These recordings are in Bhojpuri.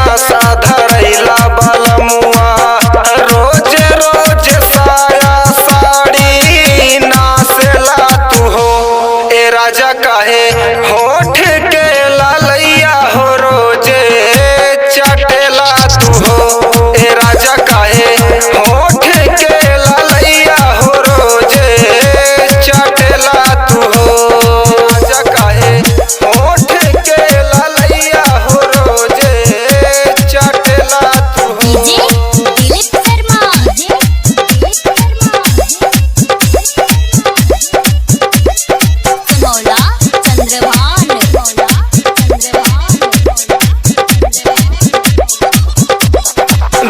नासा धरैला बलमुआ रोज रोज साया साड़ी नासेला तू हो। ए राजा काहे होठ के लालैया हो रोजे चटेला तू हो। ए राजा काहे होठ के लालैया हो रोजे चटेला तू हो। राजा काहे होठ के लालैया हो रोजे चटेला तू हो। दिलीप शर्मा मौला चंद्रभान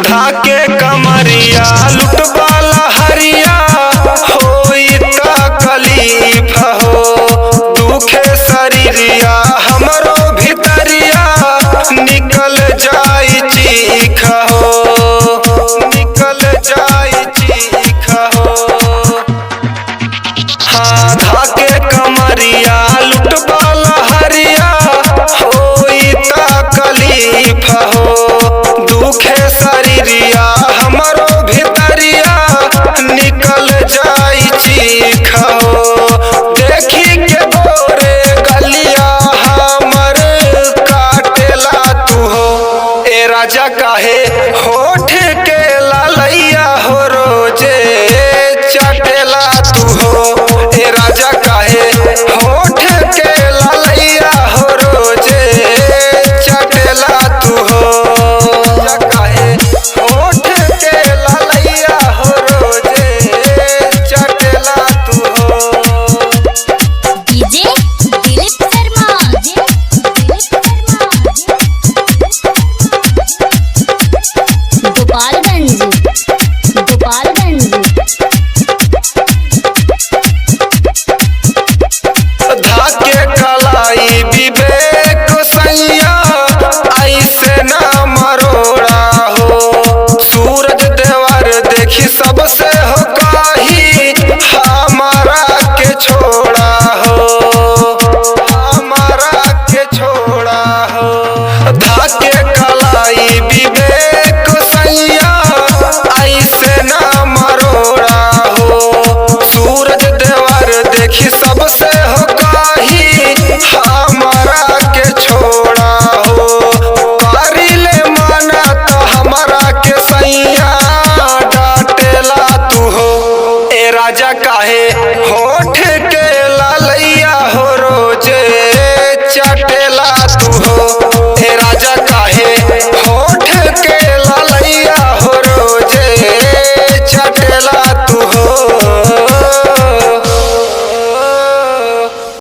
धाके कमरिया लुटबाला हरिया होई तकलीफ हो। दुखे शरीरिया हमरो भीतरिया निकल जाई चीख हो। निकल जाई चीख हो। हाँ धाके कमरिया लुटबाला हरिया होई तकलीफ हो। दुखे शरीरिया हमरो भीतरिया निकल जाई चीख हो। देखी के गोरे गलिया हमर काटेला तू हो। ए राजा काहे होठ के लालैया हो रोजे चटेला तू हो। ए राजा काहे होठ के लालैया हो रोजे चटेला तू हो। राजा काहे होठ के लालैया हो रोजे चटेला तू हो। डीजे दिलीप शर्मा गोपालगंज धाके कलाई विवेक सैया ऐसे ना मरोड़ा हो। सूरज देवर देखी सबसे हो काही हमारा के छोड़ा हो। हमारा के छोड़ा हो। धाके कलाई विवेक सैया ऐसे ना मरोड़ा हो। सूरज देवर देखी सबसे हो काही हमारा के छोड़ा हो। कारिले माना तो हमारा के सैया डांटेला तू हो। ए राजा काहे